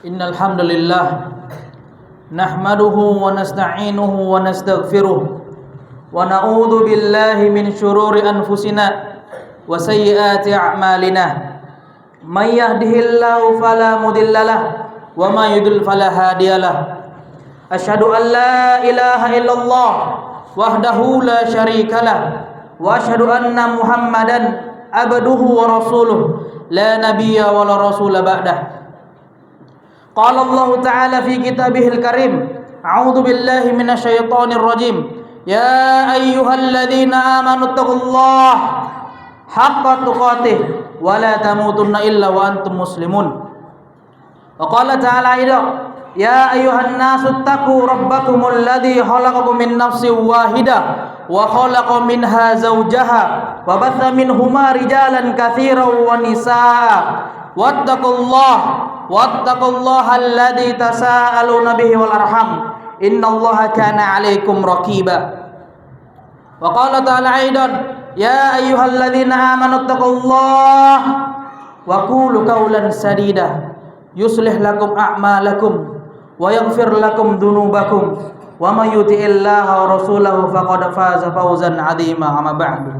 Innal hamdalillah nahmaduhu wa nasta'inuhu wa nastaghfiruh wa na'udzu billahi min shururi anfusina wa sayyiati a'malina. May yahdihillahu fala mudhillalah wa may yudlil fala hadiyalah. Asyhadu an la ilaha illallah wahdahu la syarikalah wa asyhadu anna Muhammadan abduhu wa rasuluh la nabiyya wa la rasula ba'dah. Qala Allah Ta'ala fi kitabihil karim, a'udzu billahi minasyaitonir rajim. Ya ayyuhalladzina amanu taqullaha haqqa tuqatih wa la tamutunna illa wa antum muslimun. Wa qala ta'ala aidan, ya ayyuhan nasu taqu rabbakumul ladzi khalaqakum min nafsin wahidah wa khalaqa minha zawjaha wa batha minhuma rijalan katsiran wa nisaa. Wattaqullaha alladzi tasaaluna bihi wal arham innallaha kana 'alaikum raqiba. Wa qala ta'ala aidan, ya ayyuhalladzina amanu taqullaha wa qulu qawlan sadida yuslih lakum a'malakum wa yaghfir lakum dhunubakum wa may yuti'illaha wa rasulahu faqad faza fawzan 'azima. Amma ba'du.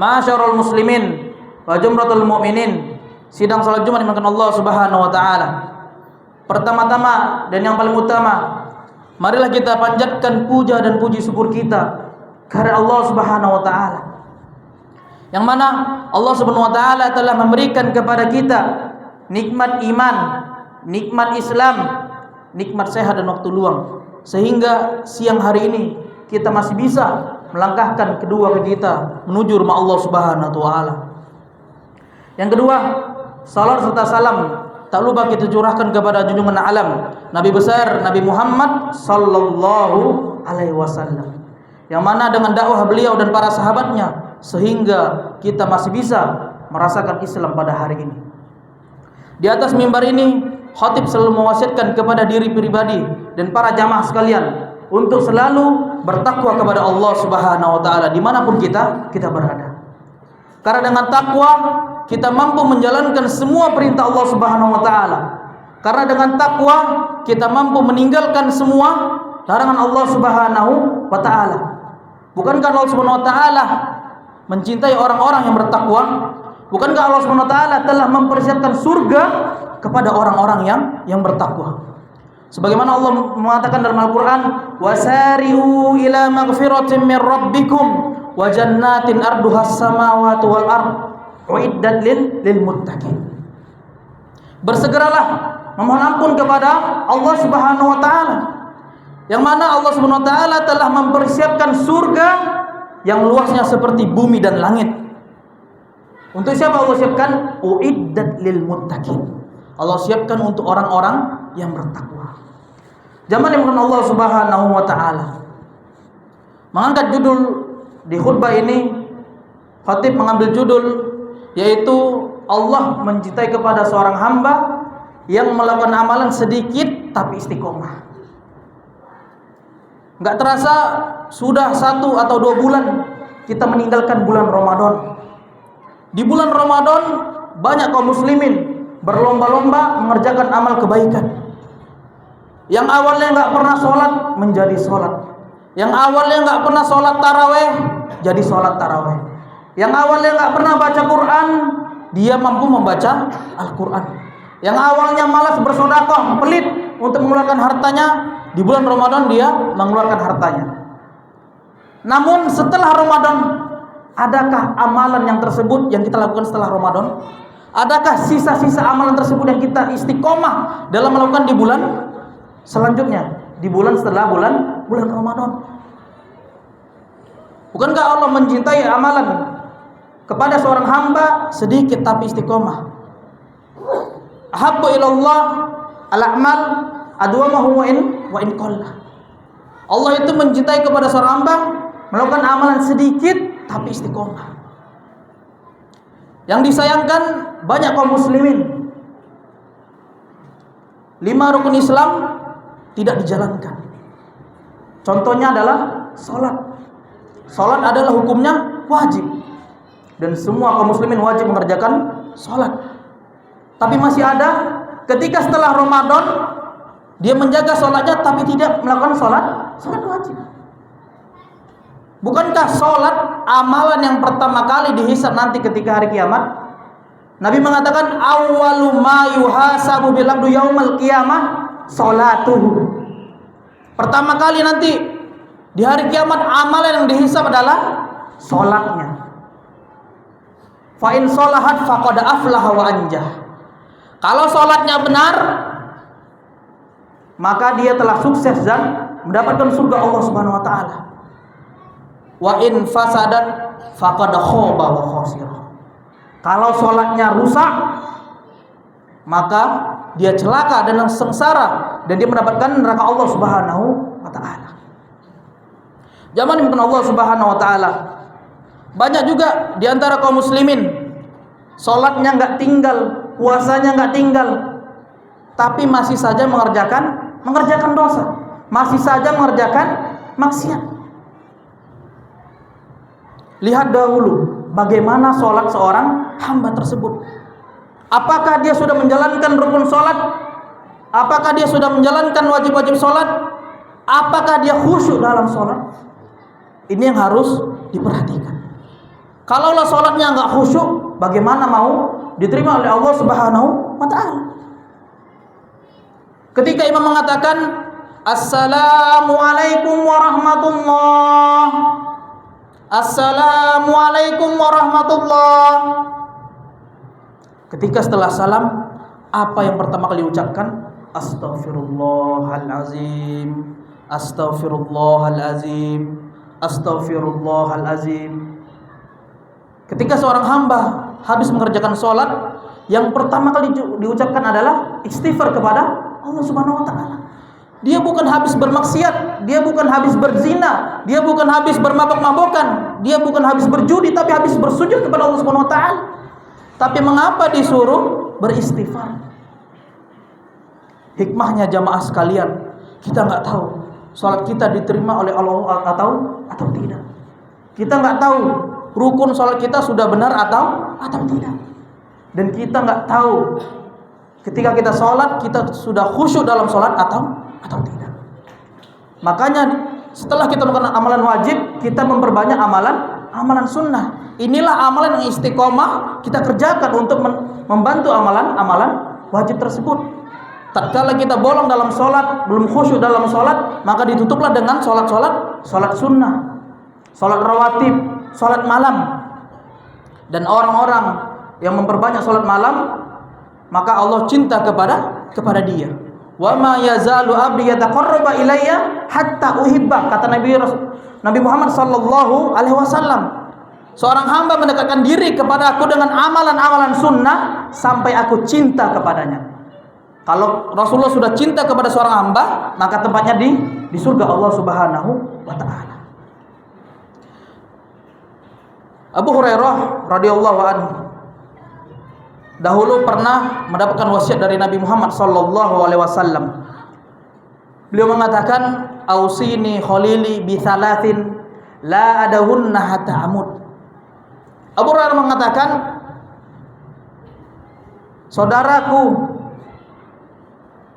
Ma'asyiral muslimin wa jumratul mu'minin, sidang salat Jumat dimakan Allah Subhanahu wa taala. Pertama-tama dan yang paling utama, marilah kita panjatkan puja dan puji syukur kita kepada Allah Subhanahu wa taala. Yang mana Allah Subhanahu wa taala telah memberikan kepada kita nikmat iman, nikmat Islam, nikmat sehat dan waktu luang, sehingga siang hari ini kita masih bisa melangkahkan kedua kaki kita menuju rumah Allah Subhanahu wa taala. Yang kedua, salat serta salam tak lupa kita curahkan kepada junjungan alam Nabi besar Nabi Muhammad sallallahu alaihi wasallam, yang mana dengan dakwah beliau dan para sahabatnya sehingga kita masih bisa merasakan Islam pada hari ini. Di atas mimbar ini khatib selalu mewasiatkan kepada diri pribadi dan para jamaah sekalian untuk selalu bertakwa kepada Allah Subhanahu wa taala dimanapun kita berada. Karena dengan takwa kita mampu menjalankan semua perintah Allah Subhanahu wa taala. Karena dengan takwa kita mampu meninggalkan semua larangan Allah Subhanahu wa taala. Bukankah Allah Subhanahu wa taala mencintai orang-orang yang bertakwa? Bukankah Allah Subhanahu wa taala telah mempersiapkan surga kepada orang-orang yang bertakwa? Sebagaimana Allah mengatakan dalam Al-Qur'an, "Wasari'u ila maghfiratin min rabbikum wa jannatin arduhas samawati wal ardh uiddat lil muttaqin." Bersegeralah memohon ampun kepada Allah Subhanahu wa taala, yang mana Allah Subhanahu wa taala telah mempersiapkan surga yang luasnya seperti bumi dan langit. Untuk siapa Allah siapkan? Uiddat lil muttaqin. Allah siapkan untuk orang-orang yang bertakwa. Zaman yang Allah Subhanahu wa taala mengangkat judul di khutbah ini, khatib mengambil judul yaitu Allah mencintai kepada seorang hamba yang melakukan amalan sedikit tapi istiqomah. Enggak terasa sudah 1 atau 2 bulan kita meninggalkan bulan Ramadan. Di bulan Ramadan banyak kaum muslimin berlomba-lomba mengerjakan amal kebaikan. Yang awalnya enggak pernah sholat menjadi sholat. Yang awalnya enggak pernah sholat taraweh jadi sholat taraweh. Yang awalnya enggak pernah baca Quran, dia mampu membaca Al-Quran. Yang awalnya malas bersedekah, pelit untuk mengeluarkan hartanya, di bulan Ramadan dia mengeluarkan hartanya. Namun setelah Ramadan, adakah amalan yang tersebut yang kita lakukan setelah Ramadan? Adakah sisa-sisa amalan tersebut yang kita istiqomah dalam melakukan di bulan selanjutnya, di bulan setelah bulan Ramadan? Bukankah Allah mencintai amalan kepada seorang hamba sedikit tapi istiqomah? Ahabbu ilallah al-a'mal adwamahu wa in qalla. Allah itu mencintai kepada seorang hamba melakukan amalan sedikit tapi istiqomah. Yang disayangkan banyak kaum muslimin 5 rukun Islam tidak dijalankan. Contohnya adalah salat. Salat adalah hukumnya wajib dan semua kaum muslimin wajib mengerjakan salat. Tapi masih ada ketika setelah Ramadan dia menjaga sholatnya tapi tidak melakukan sholat wajib. Bukankah sholat amalan yang pertama kali dihisab nanti ketika hari kiamat? Nabi mengatakan awwalu ma yuhasabu bil abdu yaumal qiyamah sholatuhu. Pertama kali nanti di hari kiamat amalan yang dihisab adalah sholatnya. Fa in sholahat faqad aflaha wa anjah. Kalau sholatnya benar, maka dia telah sukses dan mendapatkan surga Allah Subhanahu wa taala. Wa in fasadat faqad khaba wa khasira. Kalau sholatnya rusak, maka dia celaka dan sengsara dan dia mendapatkan neraka Allah Subhanahu wa taala. Zaman dimana Allah Subhanahu wa taala, banyak juga di antara kaum muslimin sholatnya enggak tinggal, puasanya enggak tinggal, tapi masih saja mengerjakan dosa, masih saja mengerjakan maksiat. Lihat dahulu bagaimana sholat seorang hamba tersebut. Apakah dia sudah menjalankan rukun sholat? Apakah dia sudah menjalankan wajib-wajib sholat? Apakah dia khusyuk dalam sholat? Ini yang harus diperhatikan. Kalaulah sholatnya enggak khusyuk, bagaimana mau diterima oleh Allah Subhanahu wa ta'ala? Ketika imam mengatakan Assalamualaikum warahmatullahi, Assalamualaikum warahmatullah. Ketika setelah salam, apa yang pertama kali diucapkan? Astaghfirullahalazim, Astaghfirullahalazim, Astaghfirullahalazim. Ketika seorang hamba habis mengerjakan sholat, yang pertama kali diucapkan adalah istighfar kepada Allah Subhanahu wa ta'ala. Dia bukan habis bermaksiat, dia bukan habis berzina, dia bukan habis bermabok-mabokan, dia bukan habis berjudi, tapi habis bersujud kepada Allah Subhanahu wa ta'ala. Tapi mengapa disuruh beristighfar? Hikmahnya jamaah sekalian, kita nggak tahu salat kita diterima oleh Allah atau tidak. Kita nggak tahu rukun salat kita sudah benar atau tidak. Dan kita nggak tahu ketika kita salat kita sudah khusyuk dalam salat atau tidak. Makanya setelah kita melakukan amalan wajib, kita memperbanyak amalan sunnah. Inilah amalan yang istiqomah kita kerjakan untuk membantu amalan wajib tersebut. Tatkala kita bolong dalam sholat, belum khusyuk dalam sholat, maka ditutuplah dengan sholat sunnah, sholat rawatib, sholat malam. Dan orang-orang yang memperbanyak sholat malam, maka Allah cinta kepada dia. Wa ma yazalu abdi yataqarraba ilayya hatta uhibba, kata Nabi Muhammad sallallahu alaihi wasallam. Seorang hamba mendekatkan diri kepada aku dengan amalan-amalan sunnah sampai aku cinta kepadanya. Kalau Rasulullah sudah cinta kepada seorang hamba, maka tempatnya di surga Allah Subhanahu wa taala. Abu Hurairah radhiyallahu anhu dahulu pernah mendapatkan wasiat dari Nabi Muhammad sallallahu alaihi wasallam. Beliau mengatakan, "Ausini khalili bi thalathin la adahunna hatta amut." Abu Hurairah mengatakan, saudaraku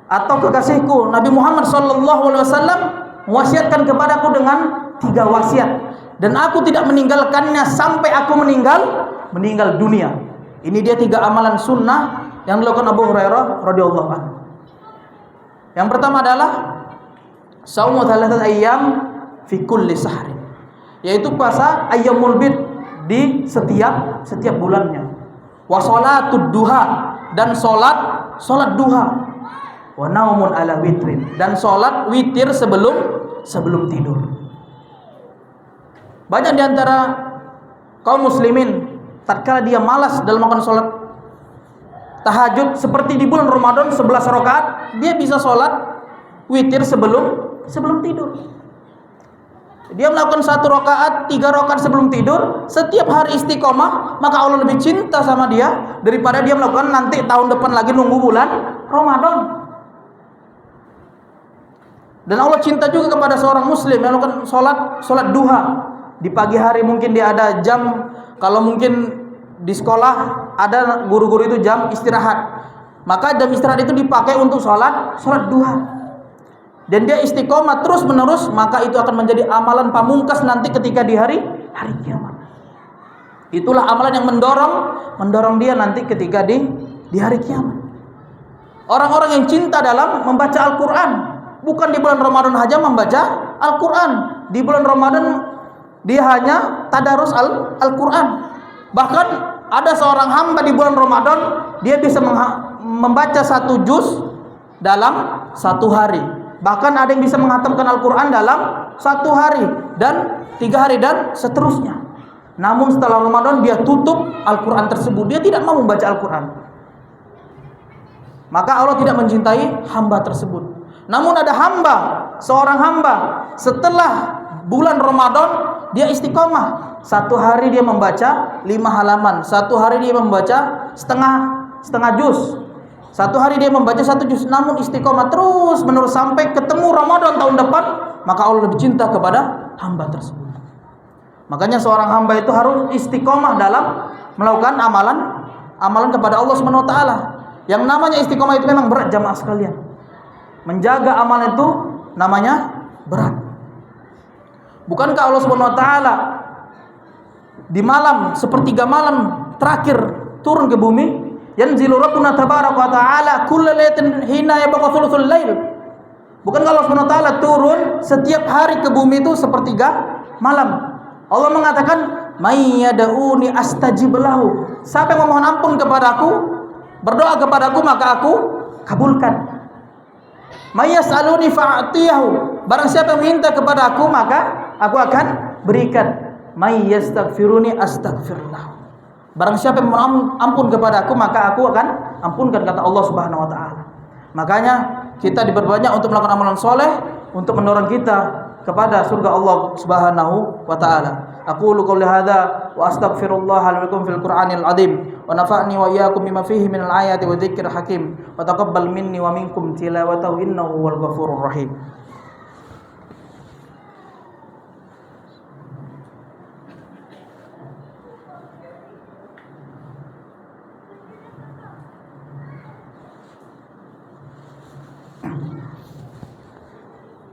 atau kekasihku Nabi Muhammad sallallahu alaihi wasallam mewasiatkan kepadaku dengan 3 wasiat, dan aku tidak meninggalkannya sampai aku meninggal dunia. Ini dia 3 amalan sunnah yang dilakukan Abu Hurairah radhiyallahu anhu. Yang pertama adalah saumu 3 ayyam fi kulli sahrin, yaitu puasa ayyamul bid di setiap bulannya. Wa sholatud duha, dan salat duha. Wa naumun ala witrin, dan salat witir sebelum tidur. Banyak di antara kaum muslimin tatkala dia malas dalam melakukan salat tahajud seperti di bulan Ramadan 11 rakaat, dia bisa salat witir sebelum tidur. Dia melakukan 1 rakaat, 3 rakaat sebelum tidur setiap hari istiqomah, maka Allah lebih cinta sama dia daripada dia melakukan nanti tahun depan lagi nunggu bulan Ramadan. Dan Allah cinta juga kepada seorang muslim yang melakukan salat duha. Di pagi hari mungkin dia ada jam, kalau mungkin di sekolah ada guru-guru itu jam istirahat. maka jam istirahat itu dipakai untuk sholat duha. Dan dia istiqomah terus menerus, maka itu akan menjadi amalan pamungkas nanti ketika di hari kiamat. Itulah amalan yang mendorong dia nanti ketika di hari kiamat. Orang-orang yang cinta dalam membaca Al-Quran, bukan di bulan Ramadan saja membaca Al-Quran. Di bulan Ramadan dia hanya tadarus Al-Quran. Bahkan ada seorang hamba di bulan Ramadan, dia bisa membaca 1 juz dalam 1 hari. Bahkan ada yang bisa menghatamkan Al-Quran dalam 1 hari dan 3 hari dan seterusnya. Namun setelah Ramadan dia tutup Al-Quran tersebut, dia tidak mau membaca Al-Quran. Maka Allah tidak mencintai hamba tersebut. Namun ada seorang hamba setelah bulan Ramadan dia istiqomah. 1 hari dia membaca 5 halaman, 1 hari dia membaca setengah juz, 1 hari dia membaca 1 juz. Namun istiqomah terus menerus sampai ketemu Ramadan tahun depan, maka Allah lebih cinta kepada hamba tersebut. Makanya seorang hamba itu harus istiqomah dalam melakukan amalan kepada Allah Subhanahu wa taala. Yang namanya istiqomah itu memang berat jamaah sekalian. Menjaga amalan itu namanya berat. Bukankah Allah Subhanahu wa taala di malam sepertiga malam terakhir turun ke bumi? Yanzilu Rabbuna tabaraka wa ta'ala kulla lailatin hina yabqa thuluthul lail. Bukankah Allah Subhanahu wa taala turun setiap hari ke bumi itu sepertiga malam? Allah mengatakan, "May yad'uni astajib lahu." Siapa yang memohon ampun kepadaku, berdoa kepadaku, maka aku kabulkan. "May yas'aluni fa'atiyahu." Barang siapa yang minta kepadaku, maka aku akan berikan. "May yastaghfiruni astaghfir lahu." Barang siapa yang memohon ampun kepadaku, maka aku akan ampunkan, kata Allah Subhanahu wa taala. Makanya kita diperbanyak untuk melakukan amalan soleh untuk mendorong kita kepada surga Allah Subhanahu wa taala. Aqulu qouli hadza wa astaghfirullah li wa lakum fil Qur'anil azim wa nafa'ni wa iyyakum bima fihi minal ayati wa dzikril hakim wa taqabbal minni wa minkum tilawatahu innahu huwal ghafurur rahim.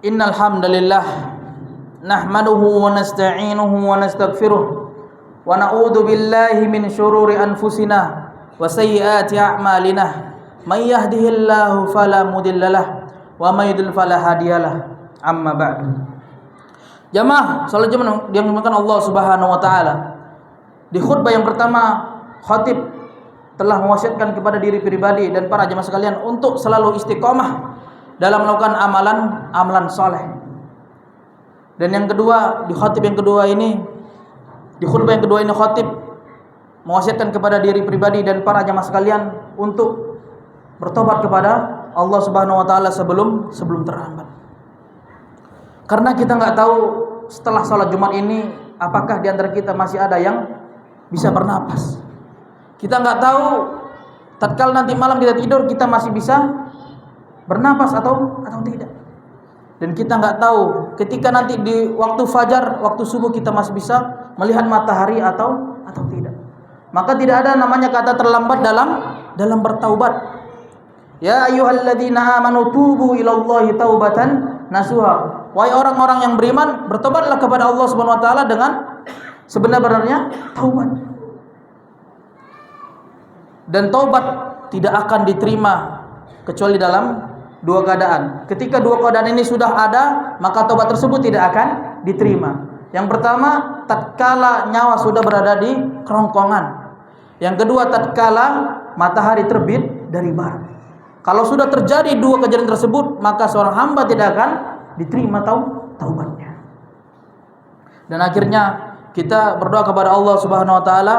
Innal hamdalillah nahmaduhu wa nasta'inuhu wa nastaghfiruh wa na'udzu billahi min shururi anfusina wa sayyiati a'malina may yahdihillahu fala mudhillalah wa may yudlil fala hadiyalah. Amma ba'du. Jamaah salat Jumat yang dimuliakan Allah Subhanahu wa taala. Di khutbah yang pertama, khatib telah mewasiatkan kepada diri pribadi dan para jamaah sekalian untuk selalu istiqomah dalam melakukan amalan soleh. Dan yang kedua, di khutbah yang kedua ini khatib mewasiatkan kepada diri pribadi dan para jamaah sekalian untuk bertobat kepada Allah Subhanahu wa taala sebelum terlambat. Karena kita nggak tahu setelah sholat Jumat ini apakah di antara kita masih ada yang bisa bernapas. Kita nggak tahu tatkala nanti malam kita tidur kita masih bisa bernapas atau tidak. Dan kita nggak tahu ketika nanti di waktu fajar, waktu subuh kita masih bisa melihat matahari atau tidak. Maka tidak ada namanya kata terlambat dalam bertaubat. Ya ayyuhalladzina amanu tubu ilallahi taubatan nasuha. Wahai orang-orang yang beriman, bertobatlah kepada Allah Subhanahu wa taala dengan sebenarnya taubat. Dan taubat tidak akan diterima kecuali dalam 2 keadaan. Ketika 2 keadaan ini sudah ada, maka taubat tersebut tidak akan diterima. Yang pertama, tatkala nyawa sudah berada di kerongkongan. Yang kedua, tatkala matahari terbit dari barat. Kalau sudah terjadi 2 kejadian tersebut, maka seorang hamba tidak akan diterima taubatnya. Dan akhirnya kita berdoa kepada Allah Subhanahu wa taala,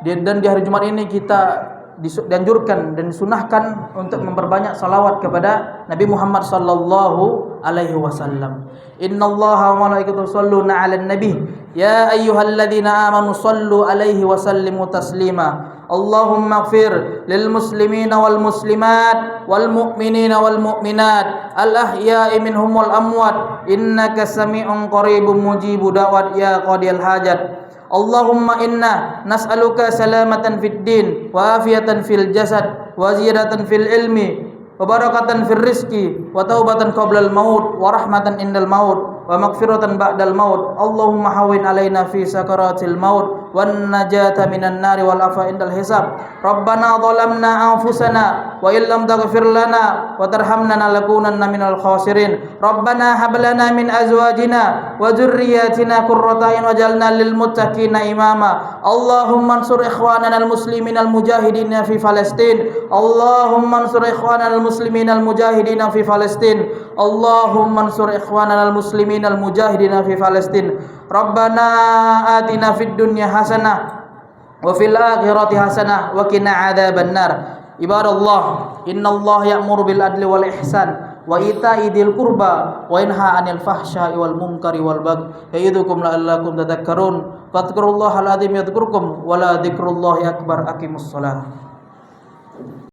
dan di hari Jumat ini kita dianjurkan dan disunahkan untuk memperbanyak salawat kepada Nabi Muhammad sallallahu alaihi wasallam. Innallaha wa malaikatahu yusholluna 'alan nabi ya ayyuhalladzina amanu shallu alaihi wa sallimu taslima. Allahumma ighfir lil muslimina wal muslimat wal mu'minina wal mu'minat al ahya'i minhum wal amwat innaka sami'un qaribun mujibu da'wat ya qadiyal hajat. Allahumma inna nas'aluka salamatan fid din wa afiyatan fil jasad wa ziyadatan fil ilmi wa barakatan fil rizqi wa taubatan qablal maut wa rahmatan indal maut wa maghfiratan ba'dal maut. Allahumma hawwin alaina fi sakaratil maut wan najata minan nari wal afa indal hisab. Rabbana zalamna anfusana wa illam taghfir lana wa tarhamna lanakunanna minal khasirin. Rabbana hab lana min azwajina wa dzurriyyatina qurrata a'yun waj'alna lil muttaqina imama. Allahumma ansur ikhwanana al muslimina al mujahidina fi Palestin. Allahumma ansur ikhwanana al muslimina al mujahidina fi Palestin. Allahumma ansur ikhwanana al muslimina al mujahidina fi Palestin. Rabbana atina fid dunya hasanah wa fil akhirati hasanah wa qina adzaban nar. Ibadallah, innallaha ya'muru bil adli wal ihsan wa ita'i dzil qurba wa yanha 'anil fahsya'i wal munkari wal baghi ya'idukum la'allakum tadhakkarun. Fadhkurullahal azim yadhkurkum wa la dzikrullahi akbar. Aqimussalah.